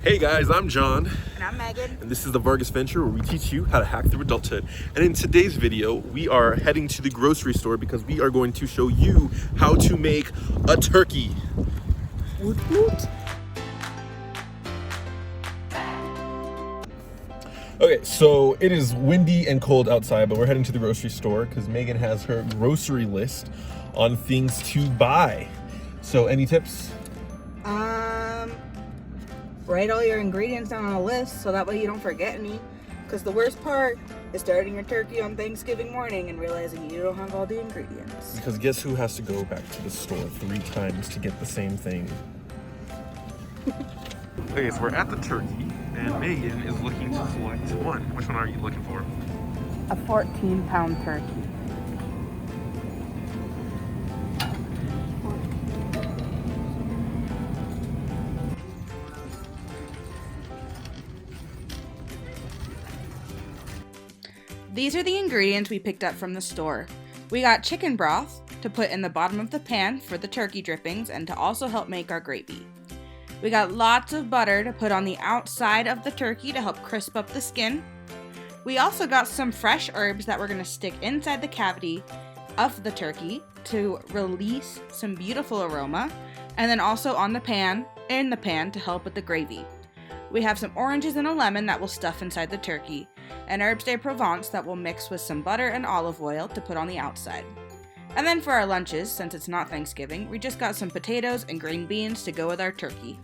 Hey guys, I'm John, And I'm Megan. and this is the Vargas Venture where we teach you how to hack through adulthood. And in today's video, we are heading to the grocery store because we are going to show you how to make a turkey. Woot woot. Okay, so it is windy and cold outside, but we're heading to the grocery store because Megan has her grocery list on things to buy. So any tips? Write all your ingredients down on a list so that way you don't forget any. Because the worst part is starting your turkey on Thanksgiving morning and realizing you don't have all the ingredients. Because guess who has to go back to the store 3 times to get the same thing? Okay, so we're at the turkey, and Megan is looking to select one. Which one are you looking for? A 14-pound turkey. These are the ingredients we picked up from the store. We got chicken broth to put in the bottom of the pan for the turkey drippings and to also help make our gravy. We got lots of butter to put on the outside of the turkey to help crisp up the skin. We also got some fresh herbs that we're going to stick inside the cavity of the turkey to release some beautiful aroma, and then also in the pan to help with the gravy. We have some oranges and a lemon that we'll stuff inside the turkey, and herbes de Provence that we'll mix with some butter and olive oil to put on the outside. And then for our lunches, since it's not Thanksgiving, we just got some potatoes and green beans to go with our turkey.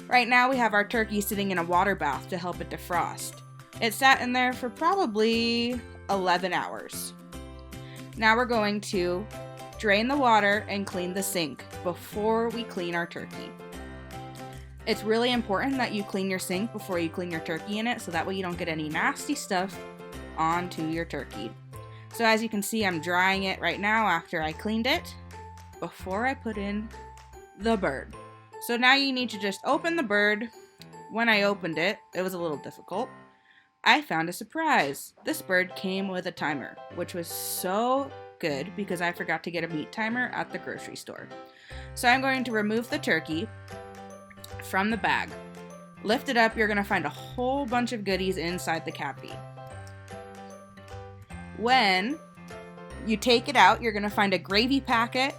Right now we have our turkey sitting in a water bath to help it defrost. It sat in there for probably 11 hours. Now we're going to drain the water and clean the sink before we clean our turkey. It's really important that you clean your sink before you clean your turkey in it, so that way you don't get any nasty stuff onto your turkey. So as you can see, I'm drying it right now after I cleaned it, before I put in the bird. So now you need to just open the bird. When I opened it, it was a little difficult. I found a surprise. This bird came with a timer, which was so good because I forgot to get a meat timer at the grocery store. So I'm going to remove the turkey from the bag. Lift it up, you're going to find a whole bunch of goodies inside the cavity. When you take it out, you're going to find a gravy packet,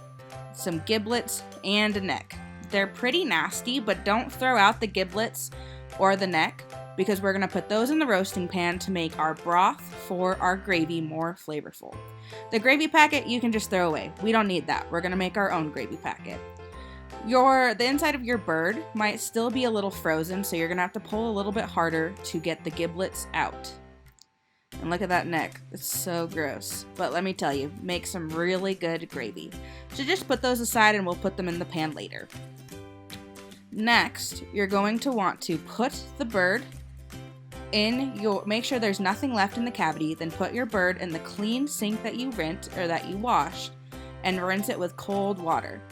some giblets, and a neck. They're pretty nasty, but don't throw out the giblets or the neck because we're going to put those in the roasting pan to make our broth for our gravy more flavorful. The gravy packet you can just throw away. We don't need that. We're going to make our own gravy packet. The inside of your bird might still be a little frozen, so you're going to have to pull a little bit harder to get the giblets out. And look at that neck. It's so gross. But let me tell you, make some really good gravy. So just put those aside and we'll put them in the pan later. Next, you're going to want to put the bird make sure there's nothing left in the cavity, then put your bird in the clean sink that you washed and rinse it with cold water.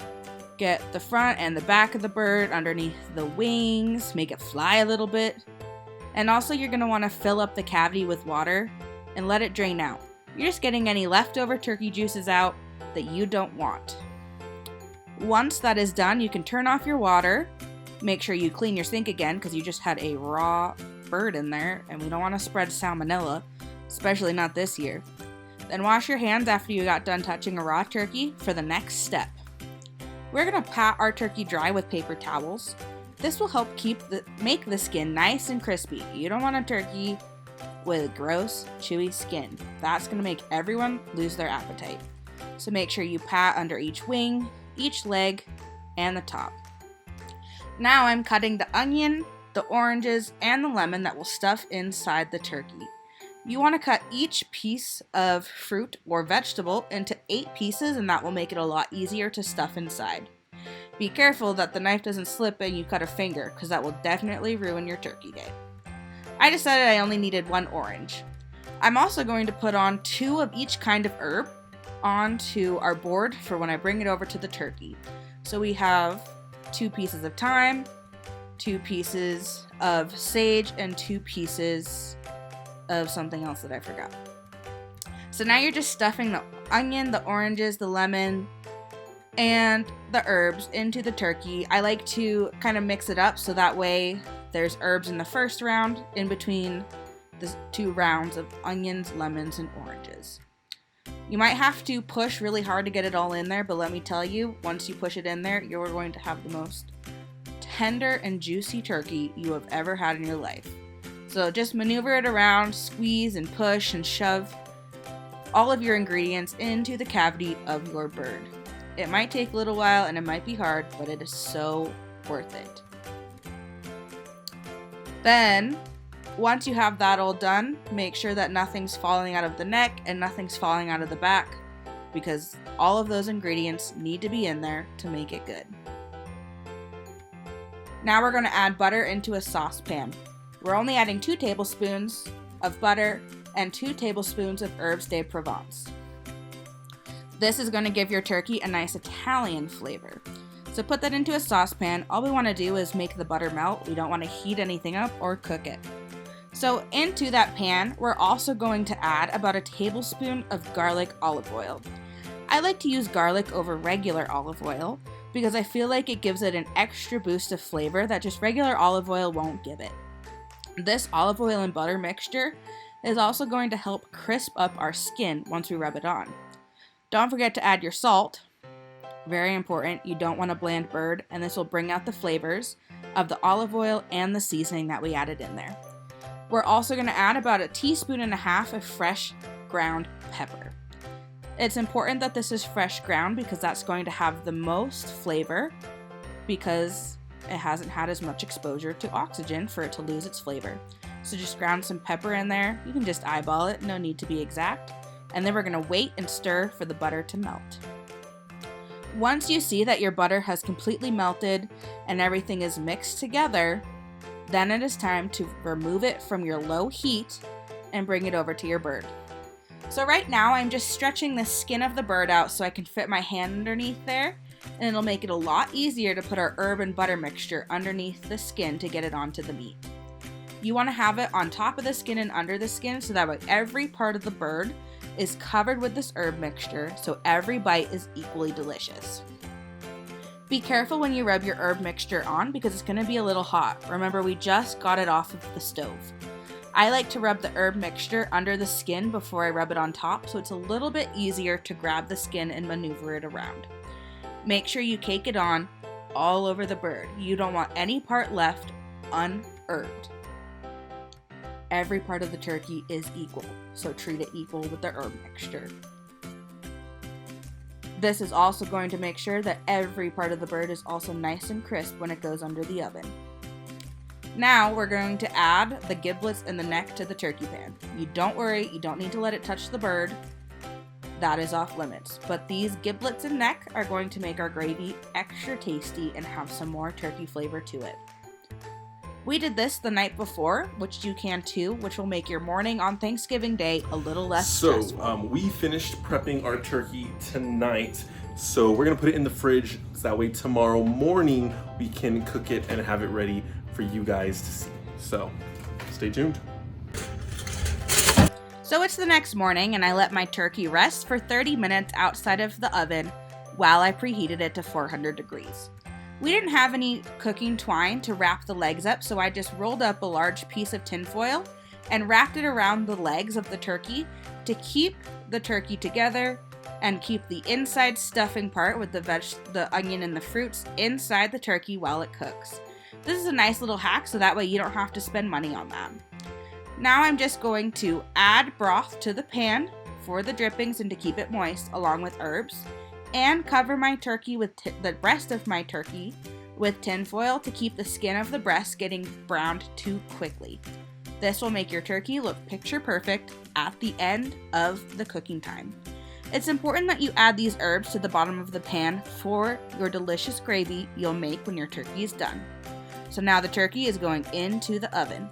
Get the front and the back of the bird underneath the wings, make it fly a little bit. And also you're going to want to fill up the cavity with water and let it drain out. You're just getting any leftover turkey juices out that you don't want. Once that is done, you can turn off your water. Make sure you clean your sink again because you just had a raw bird in there and we don't want to spread salmonella, especially not this year. Then wash your hands after you got done touching a raw turkey for the next step. We're going to pat our turkey dry with paper towels. This will help make the skin nice and crispy. You don't want a turkey with gross, chewy skin. That's going to make everyone lose their appetite. So make sure you pat under each wing, each leg, and the top. Now I'm cutting the onion, the oranges, and the lemon that will stuff inside the turkey. You want to cut each piece of fruit or vegetable into 8 pieces, and that will make it a lot easier to stuff inside. Be careful that the knife doesn't slip and you cut a finger, because that will definitely ruin your turkey day. I decided I only needed 1 orange. I'm also going to put on 2 of each kind of herb onto our board for when I bring it over to the turkey. So we have 2 pieces of thyme, 2 pieces of sage, and 2 pieces of something else that I forgot. So now you're just stuffing the onion, the oranges, the lemon, and the herbs into the turkey. I like to kind of mix it up so that way There's herbs in the first round, in between the 2 rounds of onions, lemons, and oranges. You might have to push really hard to get it all in there, but let me tell you, once you push it in there, you're going to have the most tender and juicy turkey you have ever had in your life. So just maneuver it around, squeeze and push and shove all of your ingredients into the cavity of your bird. It might take a little while and it might be hard, but it is so worth it. Then, once you have that all done, make sure that nothing's falling out of the neck and nothing's falling out of the back, because all of those ingredients need to be in there to make it good. Now we're going to add butter into a saucepan. We're only adding 2 tablespoons of butter and 2 tablespoons of herbes de Provence. This is going to give your turkey a nice Italian flavor. So put that into a saucepan. All we want to do is make the butter melt. We don't want to heat anything up or cook it. So into that pan, we're also going to add about a tablespoon of garlic olive oil. I like to use garlic over regular olive oil because I feel like it gives it an extra boost of flavor that just regular olive oil won't give it. This olive oil and butter mixture is also going to help crisp up our skin once we rub it on. Don't forget to add your salt. Very important, you don't want a bland bird, and this will bring out the flavors of the olive oil and the seasoning that we added in there. We're also going to add about 1.5 teaspoons of fresh ground pepper. It's important that this is fresh ground because that's going to have the most flavor because it hasn't had as much exposure to oxygen for it to lose its flavor. So just ground some pepper in there. You can just eyeball it, no need to be exact. And then we're going to wait and stir for the butter to melt. Once you see that your butter has completely melted and everything is mixed together, then it is time to remove it from your low heat and bring it over to your bird. So right now I'm just stretching the skin of the bird out so I can fit my hand underneath there, and it'll make it a lot easier to put our herb and butter mixture underneath the skin to get it onto the meat. You want to have it on top of the skin and under the skin so that way every part of the bird is covered with this herb mixture so every bite is equally delicious. Be careful when you rub your herb mixture on because it's going to be a little hot. Remember, we just got it off of the stove. I like to rub the herb mixture under the skin before I rub it on top so it's a little bit easier to grab the skin and maneuver it around. Make sure you cake it on all over the bird. You don't want any part left unherbed. Every part of the turkey is equal, so treat it equal with the herb mixture. This is also going to make sure that every part of the bird is also nice and crisp when it goes under the oven. Now we're going to add the giblets and the neck to the turkey pan. You don't worry, you don't need to let it touch the bird. That is off limits. But these giblets and neck are going to make our gravy extra tasty and have some more turkey flavor to it. We did this the night before, which you can too, which will make your morning on Thanksgiving Day a little less stressful. So we finished prepping our turkey tonight. So we're gonna put it in the fridge so that way tomorrow morning we can cook it and have it ready for you guys to see. So stay tuned. So it's the next morning and I let my turkey rest for 30 minutes outside of the oven while I preheated it to 400 degrees. We didn't have any cooking twine to wrap the legs up, so I just rolled up a large piece of tin foil and wrapped it around the legs of the turkey to keep the turkey together and keep the inside stuffing part with the onion and the fruits inside the turkey while it cooks. This is a nice little hack so that way you don't have to spend money on that. Now I'm just going to add broth to the pan for the drippings and to keep it moist along with herbs, and cover my turkey with the breast of my turkey with tin foil to keep the skin of the breast getting browned too quickly. This will make your turkey look picture perfect at the end of the cooking time. It's important that you add these herbs to the bottom of the pan for your delicious gravy you'll make when your turkey is done. So now the turkey is going into the oven.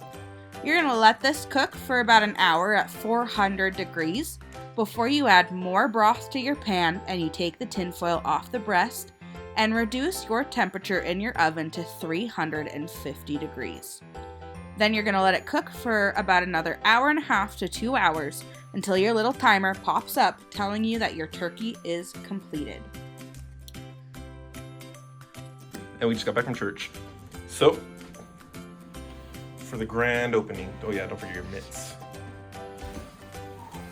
You're going to let this cook for about an hour at 400 degrees before you add more broth to your pan and you take the tinfoil off the breast and reduce your temperature in your oven to 350 degrees. Then you're going to let it cook for about another hour and a half to 2 hours until your little timer pops up telling you that your turkey is completed. And we just got back from church. So for the grand opening. Oh yeah, don't forget your mitts.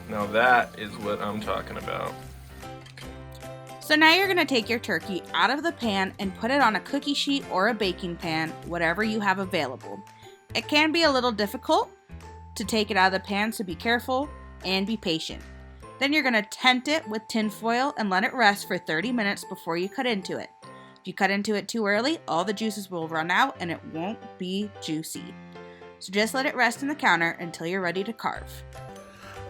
Now that is what I'm talking about. So now you're going to take your turkey out of the pan and put it on a cookie sheet or a baking pan, whatever you have available. It can be a little difficult to take it out of the pan, so be careful and be patient. Then you're going to tent it with tin foil and let it rest for 30 minutes before you cut into it. If you cut into it too early, all the juices will run out and it won't be juicy. So just let it rest in the counter until you're ready to carve.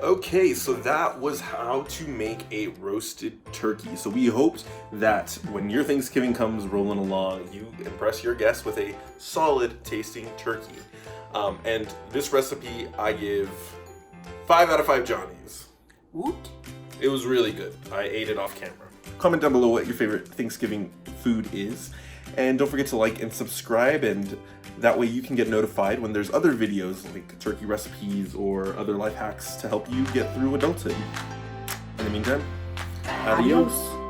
Okay, so that was how to make a roasted turkey. So we hoped that when your Thanksgiving comes rolling along, you impress your guests with a solid tasting turkey. And this recipe I give 5 out of 5 Johnnies. Woot. It was really good. I ate it off camera. Comment down below what your favorite Thanksgiving food is. And don't forget to like and subscribe, and that way you can get notified when there's other videos like turkey recipes or other life hacks to help you get through adulthood. In the meantime, adios.